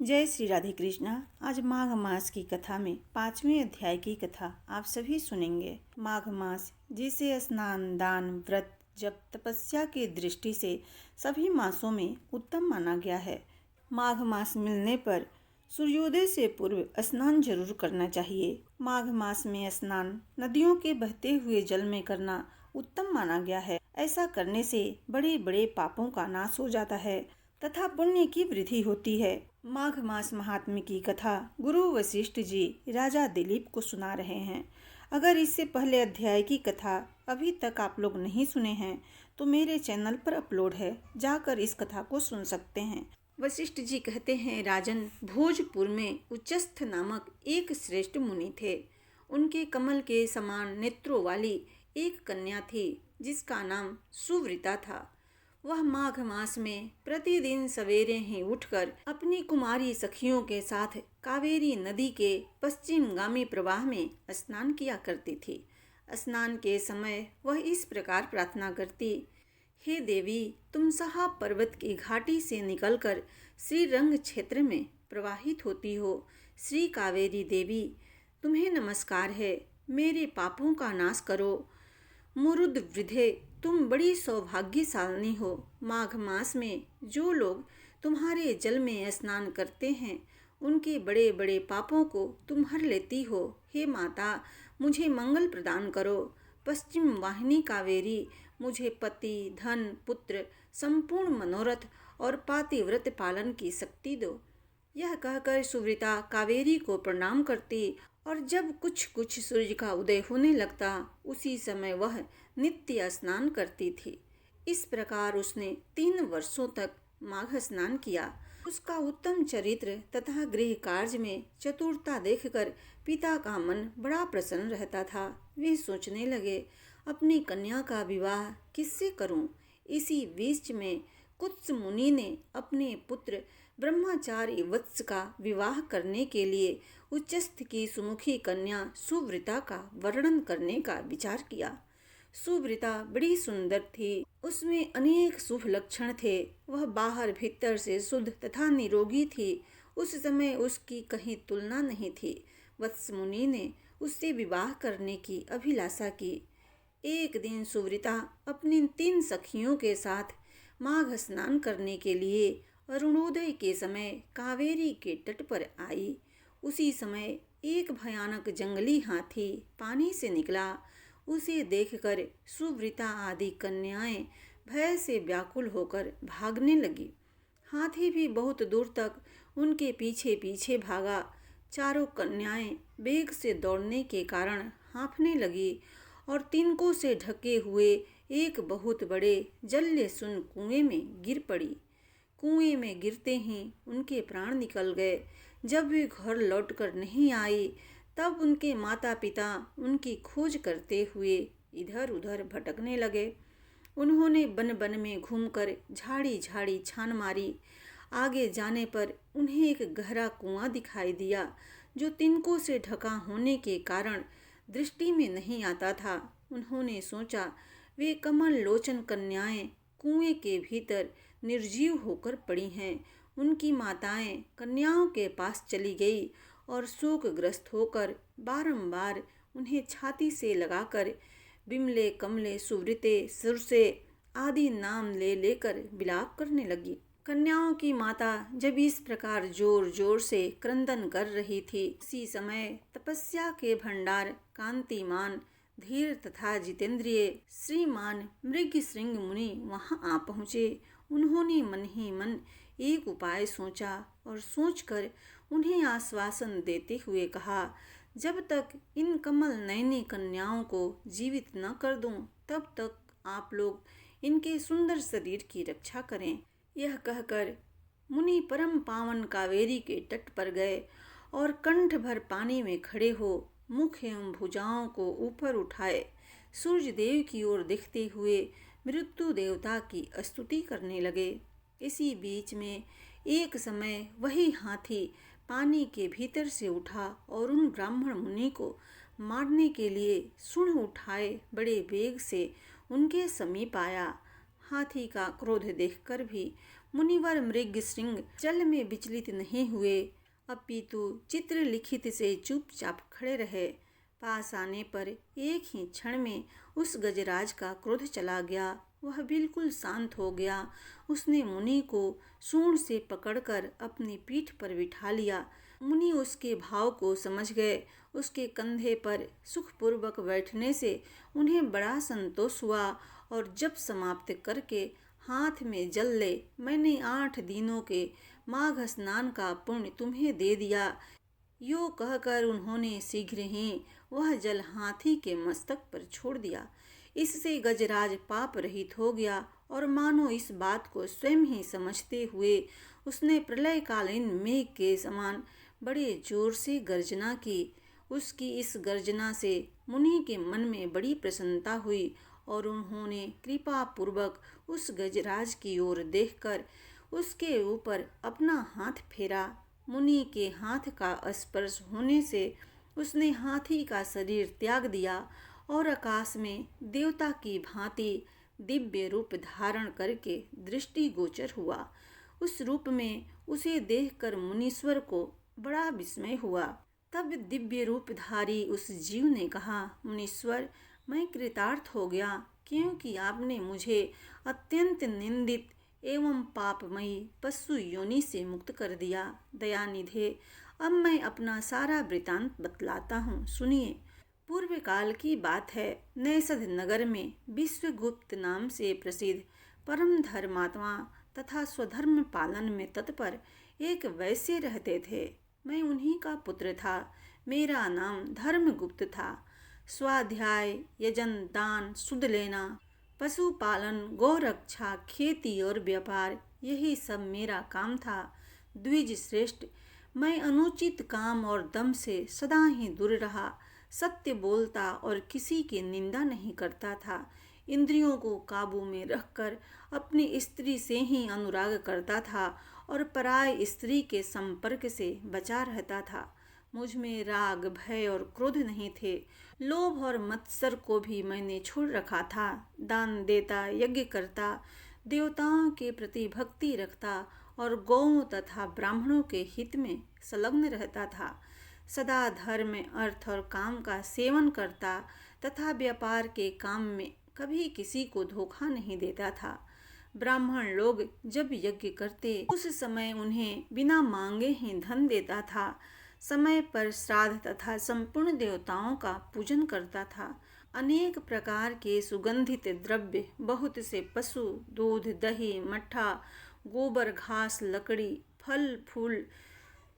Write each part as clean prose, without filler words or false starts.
जय श्री राधे कृष्णा। आज माघ मास की कथा में 5वें अध्याय की कथा आप सभी सुनेंगे। माघ मास जिसे स्नान, दान, व्रत, जप, तपस्या की दृष्टि से सभी मासों में उत्तम माना गया है। माघ मास मिलने पर सूर्योदय से पूर्व स्नान जरूर करना चाहिए। माघ मास में स्नान नदियों के बहते हुए जल में करना उत्तम माना गया है। ऐसा करने से बड़े बड़े पापों का नाश हो जाता है तथा पुण्य की वृद्धि होती है। माघ मास महात्म्य की कथा गुरु वशिष्ठ जी राजा दिलीप को सुना रहे हैं। अगर इससे पहले अध्याय की कथा अभी तक आप लोग नहीं सुने हैं तो मेरे चैनल पर अपलोड है, जाकर इस कथा को सुन सकते हैं। वशिष्ठ जी कहते हैं, राजन, भोजपुर में उच्चस्थ नामक एक श्रेष्ठ मुनि थे। उनके कमल के समान नेत्रों वाली एक कन्या थी जिसका नाम सुव्रता था। वह माघ मास में प्रतिदिन सवेरे ही उठकर अपनी कुमारी सखियों के साथ कावेरी नदी के पश्चिमगामी प्रवाह में स्नान किया करती थी। स्नान के समय वह इस प्रकार प्रार्थना करती, हे देवी, तुम साहब पर्वत की घाटी से निकलकर श्रीरंग क्षेत्र में प्रवाहित होती हो। श्री कावेरी देवी, तुम्हें नमस्कार है, मेरे पापों का नाश करो। मुरुद वृद्धे, तुम बड़ी सौभाग्यशालिनी हो। माघ मास में जो लोग तुम्हारे जल में स्नान करते हैं उनके बड़े बड़े पापों को तुम हर लेती हो। हे माता, मुझे मंगल प्रदान करो। पश्चिम वाहिनी कावेरी, मुझे पति, धन, पुत्र, संपूर्ण मनोरथ और पातिव्रत पालन की शक्ति दो। यह कहकर सुव्रता कावेरी को प्रणाम करती और जब कुछ कुछ सूर्य का उदय होने लगता उसी समय वह नित्य स्नान करती थी। इस प्रकार उसने 3 वर्षों तक माघ स्नान किया। उसका उत्तम चरित्र तथा गृह कार्य में चतुरता देखकर पिता का मन बड़ा प्रसन्न रहता था। वे सोचने लगे, अपनी कन्या का विवाह किससे करूं। इसी बीच में कुत्स मुनि ने अपने पुत्र ब्रह्मचारी वत्स का विवाह करने के लिए उच्चस्थ की सुमुखी कन्या सुव्रता का वर्णन करने का विचार किया। सुव्रता बड़ी सुंदर थी, उसमें अनेक शुभ लक्षण थे। वह बाहर भीतर से शुद्ध तथा निरोगी थी। उस समय उसकी कहीं तुलना नहीं थी। वत्स मुनि ने उससे विवाह करने की अभिलाषा की। एक दिन सुव्रता अपनी 3 सखियों के साथ माघ स्नान करने के लिए अरुणोदय के समय कावेरी के तट पर आई। उसी समय एक भयानक जंगली हाथी पानी से निकला। उसे देखकर सुव्रता आदि कन्याएं भय से व्याकुल होकर भागने लगी। हाथी भी बहुत दूर तक उनके पीछे पीछे भागा। चारों कन्याएं वेग से दौड़ने के कारण हाँफने लगी और तिनकों से ढके हुए एक बहुत बड़े जल्य सुन कुएं में गिर पड़ी। कुएं में गिरते ही उनके प्राण निकल गए। जब वे घर लौटकर नहीं आई तब उनके माता पिता उनकी खोज करते हुए इधर उधर भटकने लगे। उन्होंने बन बन में घूमकर झाड़ी झाड़ी छान मारी। आगे जाने पर उन्हें एक गहरा कुआं दिखाई दिया जो तिनकों से ढका होने के कारण दृष्टि में नहीं आता था। उन्होंने सोचा, वे कमल लोचन कन्याएं कुएं के भीतर निर्जीव होकर पड़ी हैं। उनकी माताएं कन्याओं के पास चली गई और शोकग्रस्त होकर बारंबार उन्हें छाती से लगाकर बिमले, कमले, सुव्रते, सुरसे आदि नाम ले लेकर विलाप करने लगी। कन्याओं की माता जब इस प्रकार जोर जोर से क्रंदन कर रही थी, उसी समय तपस्या के भंडार कांतिमान, धीर तथा जितेंद्रिय श्रीमान मृगश्रृंग मुनि वहां आ पहुँचे। उन्होंने मन ही मन एक उपाय सोचा और सोचकर उन्हें आश्वासन देते हुए कहा, जब तक इन कमल नयनी कन्याओं को जीवित न कर दूं तब तक आप लोग इनके सुंदर शरीर की रक्षा करें। यह कहकर मुनि परम पावन कावेरी के तट पर गए और कंठ भर पानी में खड़े हो मुख एवं भुजाओं को ऊपर उठाए सूर्य देव की ओर देखते हुए मृत्यु देवता की स्तुति करने लगे। इसी बीच में एक समय वही हाथी पानी के भीतर से उठा और उन ब्राह्मण मुनि को मारने के लिए सूंड उठाए बड़े वेग से उनके समीप आया। हाथी का क्रोध देखकर भी मुनिवर मृग श्रृंग जल में विचलित नहीं हुए, अपितु चित्र लिखित से चुपचाप खड़े रहे। पास आने पर एक ही क्षण में उस गजराज का क्रोध चला गया। वह बिल्कुल शांत हो गया। उसने मुनि को सूंड से पकड़कर अपनी पीठ पर बिठा लिया। मुनि उसके भाव को समझ गए। उसके कंधे पर सुखपूर्वक बैठने से उन्हें बड़ा संतोष हुआ और जब समाप्त करके हाथ में जल ले, मैंने 8 दिनों के माघ स्नान का पुण्य तुम्हें दे दिया। यो कहकर उन्होंने शीघ्र ही वह जल हाथी के मस्तक पर छोड़ दिया। इससे गजराज पाप रहित हो गया और मानो इस बात को स्वयं ही समझते हुए उसने प्रलयकालीन मेघ के समान बड़े जोर से गर्जना की। उसकी इस गर्जना से मुनि के मन में बड़ी प्रसन्नता हुई और उन्होंने कृपा पूर्वक उस गजराज की ओर देखकर उसके ऊपर अपना हाथ फेरा। मुनि के हाथ का स्पर्श होने से उसने हाथी का शरीर त्याग दिया और आकाश में देवता की भांति दिव्य रूप धारण करके दृष्टिगोचर हुआ। उस रूप में उसे देखकर मुनीश्वर को बड़ा विस्मय हुआ। तब दिव्य रूपधारी उस जीव ने कहा, मुनीश्वर, मैं कृतार्थ हो गया, क्योंकि आपने मुझे अत्यंत निंदित एवं पापमयी पशु योनि से मुक्त कर दिया। दयानिधे, अब मैं अपना सारा वृतांत बतलाता हूँ, सुनिए। पूर्व काल की बात है। नैषध नगर में विश्वगुप्त नाम से प्रसिद्ध परम धर्मात्मा तथा स्वधर्म पालन में तत्पर एक वैश्य रहते थे। मैं उन्हीं का पुत्र था। मेरा नाम धर्मगुप्त था। स्वाध्याय, यजन, दान, सुध लेना, पशुपालन, गौरक्षा, खेती और व्यापार, यही सब मेरा काम था। द्विज श्रेष्ठ, मैं अनुचित काम और दम से सदा ही दूर रहा। सत्य बोलता और किसी की निंदा नहीं करता था। इंद्रियों को काबू में रखकर अपनी स्त्री से ही अनुराग करता था और पराय स्त्री के संपर्क से बचा रहता था। मुझ में राग, भय और क्रोध नहीं थे। लोभ और मत्सर को भी मैंने छोड़ रखा था। दान देता, यज्ञ करता, देवताओं के प्रति भक्ति रखता और गौओं तथा ब्राह्मणों के हित में संलग्न रहता था। सदा धर्म, अर्थ और काम का सेवन करता तथा व्यापार के काम में कभी किसी को धोखा नहीं देता था। ब्राह्मण लोग जब यज्ञ करते उस समय उन्हें बिना मांगे ही धन देता था। समय पर श्राद्ध तथा संपूर्ण देवताओं का पूजन करता था। अनेक प्रकार के सुगंधित द्रव्य, बहुत से पशु, दूध, दही, मट्ठा, गोबर, घास, लकड़ी, फल फूल,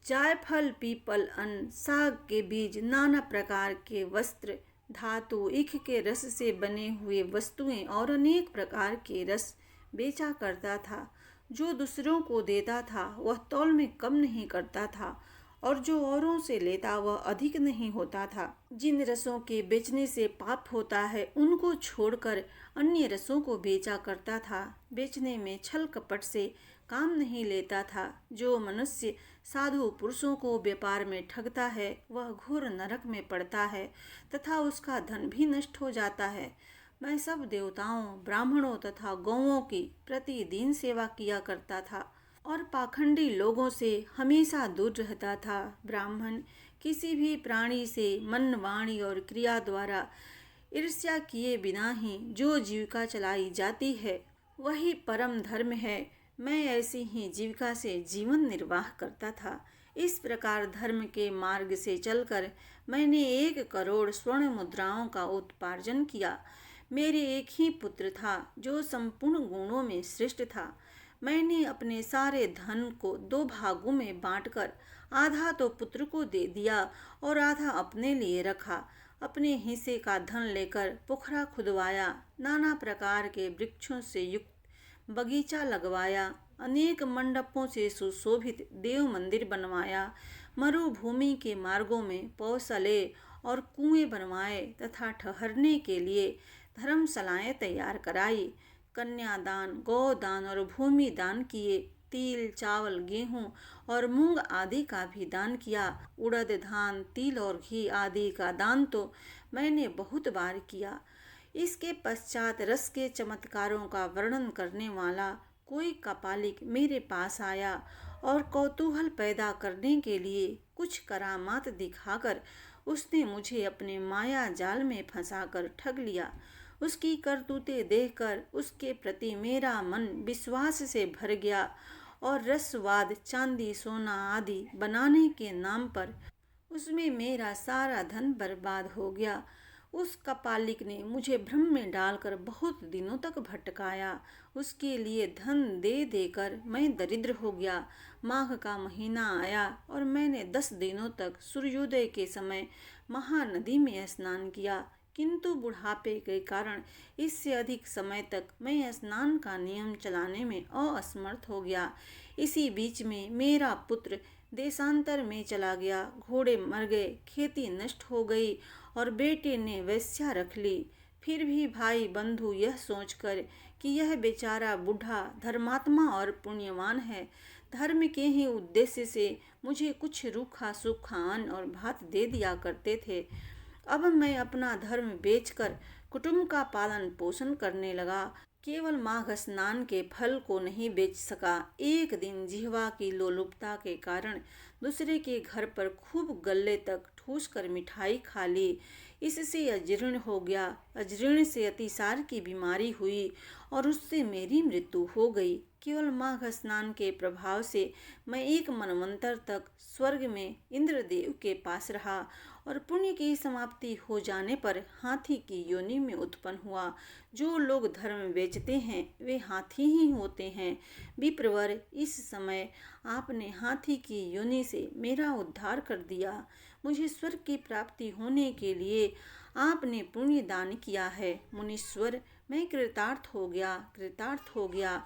जायफल, पीपल, अन्न, साग के बीज, नाना प्रकार के वस्त्र, धातु, ईख के रस से बने हुए वस्तुएं और अनेक प्रकार के रस बेचा करता था। जो दूसरों को देता था वह तौल में कम नहीं करता था और जो औरों से लेता वह अधिक नहीं होता था। जिन रसों के बेचने से पाप होता है उनको छोड़कर अन्य रसों को बेचा करता था। बेचने में छल कपट से काम नहीं लेता था। जो मनुष्य साधु पुरुषों को व्यापार में ठगता है वह घोर नरक में पड़ता है तथा उसका धन भी नष्ट हो जाता है। मैं सब देवताओं, ब्राह्मणों तथा गौओं की प्रतिदिन सेवा किया करता था और पाखंडी लोगों से हमेशा दूर रहता था। ब्राह्मण किसी भी प्राणी से मन, वाणी और क्रिया द्वारा ईर्ष्या किए बिना ही जो जीविका चलाई जाती है वही परम धर्म है। मैं ऐसी ही जीविका से जीवन निर्वाह करता था। इस प्रकार धर्म के मार्ग से चलकर मैंने 1 करोड़ स्वर्ण मुद्राओं का उत्पार्जन किया। मेरे एक ही पुत्र था जो संपूर्ण गुणों में श्रेष्ठ था। मैंने अपने सारे धन को 2 भागों में बांटकर आधा तो पुत्र को दे दिया और आधा अपने लिए रखा। अपने हिस्से का धन लेकर पोखरा खुदवाया, नाना प्रकार के वृक्षों से युक्त बगीचा लगवाया, अनेक मंडपों से सुशोभित देव मंदिर बनवाया, मरुभूमि के मार्गों में पौसले और कुएं बनवाए तथा ठहरने के लिए धर्मशालाएं तैयार कराई। कन्यादान, गौदान और भूमि दान किए। तिल, चावल, गेहूं और मूंग आदि का भी दान किया। उड़द, धान, तिल और घी आदि का दान तो मैंने बहुत बार किया। इसके पश्चात रस के चमत्कारों का वर्णन करने वाला कोई कपालिक मेरे पास आया और कौतूहल पैदा करने के लिए कुछ करामात दिखाकर उसने मुझे अपने माया जाल में फंसाकर ठग लिया। उसकी करतूतें देखकर उसके प्रति मेरा मन विश्वास से भर गया और रसवाद, चांदी, सोना आदि बनाने के नाम पर उसमें मेरा सारा धन बर्बाद हो गया। उस कपालिक ने मुझे भ्रम में डालकर बहुत दिनों तक भटकाया। उसके लिए धन दे देकर मैं दरिद्र हो गया। माघ का महीना आया और मैंने 10 दिनों तक सूर्योदय के समय महानदी में स्नान किया, किंतु बुढ़ापे के कारण इससे अधिक समय तक मैं स्नान का नियम चलाने में असमर्थ हो गया। इसी बीच में मेरा पुत्र देशांतर में चला गया, घोड़े मर गए, खेती नष्ट हो गई और बेटे ने वेश्या रख ली। फिर भी भाई बंधु यह सोचकर कि यह बेचारा बूढ़ा धर्मात्मा और पुण्यवान है, धर्म के ही उद्देश्य से मुझे कुछ रूखा सूखा अन्न और भात दे दिया करते थे। अब मैं अपना धर्म बेचकर कुटुंब का पालन पोषण करने लगा। केवल माघ स्नान के फल को नहीं बेच सका, एक दिन जिह्वा की लोलुपता के कारण दूसरे के घर पर खूब गले तक ठूस कर मिठाई खा ली। इससे अजीर्ण हो गया। अजीर्ण से अतिसार की बीमारी हुई और उससे मेरी मृत्यु हो गई। केवल माघ स्नान के प्रभाव से मैं एक मनवंतर तक स्वर्ग में इंद्रदेव के पास रहा और पुण्य की समाप्ति हो जाने पर हाथी की योनि में उत्पन्न हुआ। जो लोग धर्म बेचते हैं वे हाथी ही होते हैं। विप्रवर, इस समय आपने हाथी की योनि से मेरा उद्धार कर दिया। मुझे स्वर्ग की प्राप्ति होने के लिए आपने पुण्य दान किया है। मुनीश्वर, मैं कृतार्थ हो गया, कृतार्थ हो गया,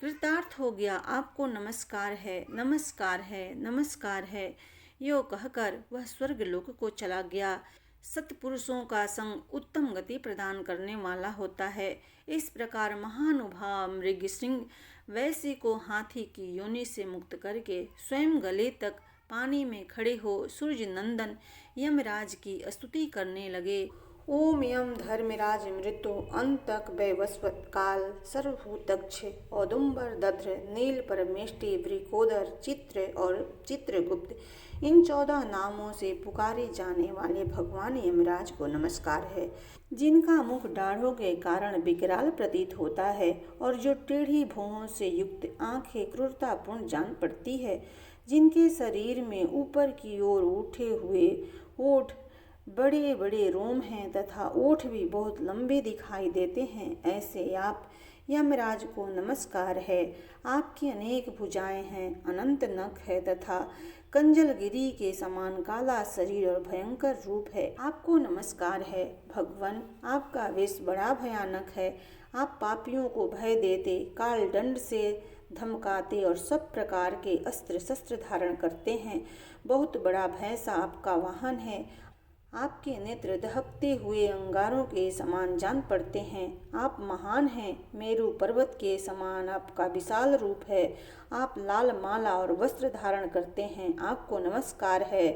कृतार्थ हो गया। आपको नमस्कार है, नमस्कार है, नमस्कार है। यो कहकर वह स्वर्गलोक को चला गया। सत्पुरुषों का संग उत्तम गति प्रदान करने वाला होता है। इस प्रकार महानुभाव मृगसिंह वैश्य को हाथी की योनि से मुक्त करके स्वयं गले तक पानी में खड़े हो सूर्य नंदन यमराज की स्तुति करने लगे। ओम यम धर्मराज मृत्यु अंतक वैवस्वत काल सर्वभूतक्ष औदुम्बर दध्र नील परमेष्टि वृकोदर चित्र और चित्रगुप्त, इन 14 नामों से पुकारे जाने वाले भगवान यमराज को नमस्कार है। जिनका मुख दाढ़ों के कारण विकराल प्रतीत होता है और जो टेढ़ी भौहों से युक्त आंखें क्रूरतापूर्ण जान पड़ती है, जिनके शरीर में ऊपर की ओर उठे हुए ओठ, बड़े बड़े रोम हैं तथा ओठ भी बहुत लंबे दिखाई देते हैं, ऐसे आप यमराज को नमस्कार है। आपकी अनेक भुजाएं हैं, अनंत नख है तथा कंजलगिरी के समान काला शरीर और भयंकर रूप है। आपको नमस्कार है। भगवान, आपका वेश बड़ा भयानक है। आप पापियों को भय देते, काल दंड से धमकाते और सब प्रकार के अस्त्र शस्त्र धारण करते हैं। बहुत बड़ा भैंसा आपका वाहन है। आपके नेत्र दहकते हुए अंगारों के समान जान पड़ते हैं। आप महान हैं। मेरु पर्वत के समान आपका विशाल रूप है। आप लाल माला और वस्त्र धारण करते हैं। आपको नमस्कार है।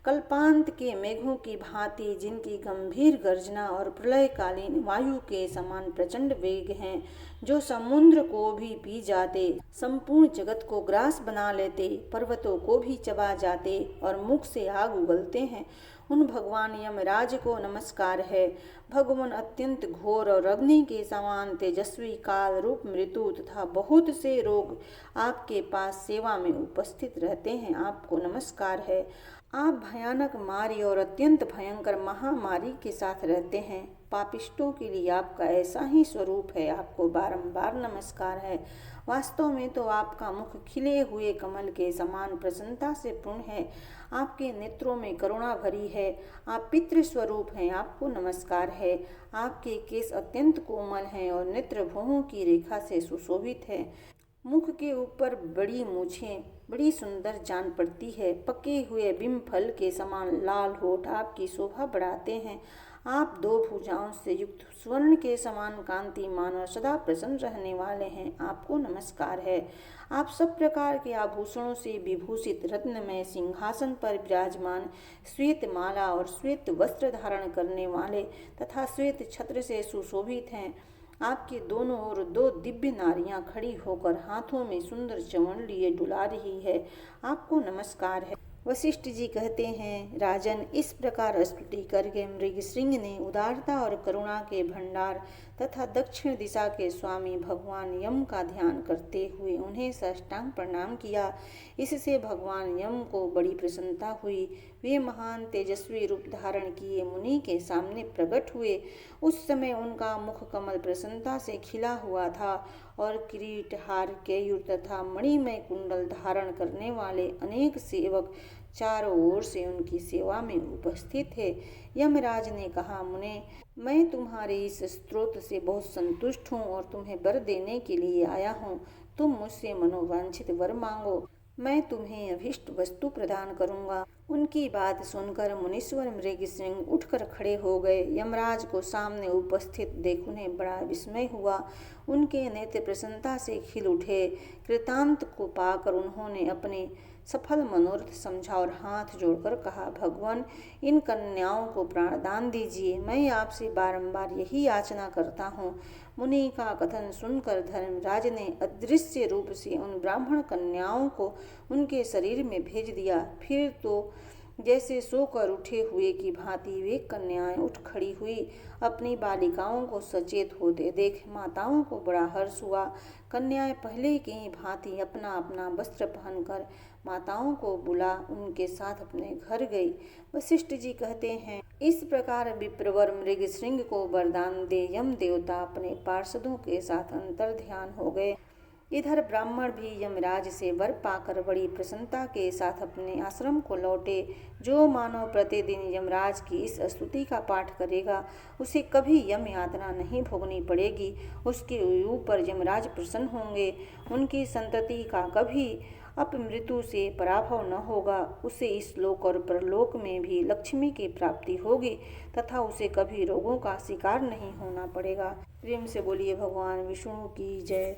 कल्पांत के मेघों की भांति जिनकी गंभीर गर्जना और प्रलयकालीन वायु के समान प्रचंड वेग हैं, जो समुद्र को भी पी जाते, संपूर्ण जगत को ग्रास बना लेते, पर्वतों को भी चबा जाते और मुख से आग उगलते हैं, उन भगवान यमराज को नमस्कार है। भगवान अत्यंत घोर और अग्नि के समान तेजस्वी, काल रूप मृत्यु तथा बहुत से रोग आपके पास सेवा में उपस्थित रहते हैं। आपको नमस्कार है। आप भयानक मारी और अत्यंत भयंकर महामारी के साथ रहते हैं। पापिष्टों के लिए आपका ऐसा ही स्वरूप है। आपको बारंबार नमस्कार है। वास्तव में तो आपका मुख खिले हुए कमल के समान प्रसन्नता से पूर्ण है। आपके नेत्रों में करुणा भरी है। आप पितृ स्वरूप हैं। आपको नमस्कार है। आपके केश अत्यंत कोमल हैं और नेत्र भौहों की रेखा से सुशोभित है। मुख के ऊपर बड़ी मूछें बड़ी सुंदर जान पड़ती है। पके हुए बिंब फल के समान लाल होठ आपकी शोभा बढ़ाते हैं। आप 2 भुजाओं से युक्त स्वर्ण के समान कांतिमान और सदा प्रसन्न रहने वाले हैं। आपको नमस्कार है। आप सब प्रकार के आभूषणों से विभूषित रत्नमय सिंहासन पर विराजमान, श्वेत माला और श्वेत वस्त्र धारण करने वाले तथा श्वेत छत्र से सुशोभित हैं। आपके दोनों ओर 2 दिव्य नारियां खड़ी होकर हाथों में सुंदर च्यवन लिए डुला रही है। आपको नमस्कार है। वशिष्ठ जी कहते हैं, राजन, इस प्रकार स्तुति करके मृगशृंग ने उदारता और करुणा के भंडार तथा दक्षिण दिशा के स्वामी भगवान यम का ध्यान करते हुए उन्हें साष्टांग प्रणाम किया। इससे भगवान यम को बड़ी प्रसन्नता हुई। वे महान तेजस्वी रूप धारण किए मुनि के सामने प्रकट हुए। उस समय उनका मुख कमल प्रसन्नता से खिला हुआ था और किरीट, हार, केयूर तथा मणिमय कुंडल धारण करने वाले अनेक सेवक चारों ओर से उनकी सेवा में उपस्थित थे। यमराज ने कहा, मुने, मैं तुम्हारे इस स्तोत्र से बहुत संतुष्ट हूँ और तुम्हें वर देने के लिए आया हूँ। तुम मुझसे मनोवांछित वर मांगो, मैं तुम्हें अभीष्ट वस्तु प्रदान करूंगा। उनकी बात सुनकर मुनीश्वर मृगशृंग उठकर खड़े हो गए। यमराज को सामने उपस्थित देख उन्हें बड़ा विस्मय हुआ। उनके नेत्र प्रसन्नता से खिल उठे। कृतांत को पाकर उन्होंने अपने सफल मनोरथ समझा और हाथ जोड़कर कहा, भगवान, इन कन्याओं को प्राणदान दीजिए। मैं आपसे बारंबार यही याचना करता हूँ। मुनि का कथन सुनकर धर्मराज ने अदृश्य रूप से उन ब्राह्मण कन्याओं को उनके शरीर में भेज दिया। फिर तो जैसे सोकर उठे हुए की भांति वे कन्याएं उठ खड़ी हुई। अपनी बालिकाओं को सचेत होते देख माताओं को बड़ा हर्ष हुआ। कन्याएं पहले की भांति अपना अपना वस्त्र पहनकर माताओं को बुला उनके साथ अपने घर गई। वशिष्ठ जी कहते हैं, इस प्रकार विप्रवर मृगशृंग को वरदान दे यम देवता अपने पार्षदों के साथ अंतर ध्यान हो गए। इधर ब्राह्मण भी यमराज से वर पाकर बड़ी प्रसन्नता के साथ अपने आश्रम को लौटे। जो मानव प्रतिदिन यमराज की इस स्तुति का पाठ करेगा उसे कभी यम यातना नहीं भोगनी पड़ेगी। उसके ऊपर यमराज प्रसन्न होंगे। उनकी संतति का कभी अपमृत्यु से पराभव न होगा। उसे इस लोक और परलोक में भी लक्ष्मी की प्राप्ति होगी तथा उसे कभी रोगों का शिकार नहीं होना पड़ेगा। प्रेम से बोलिए भगवान विष्णु की जय।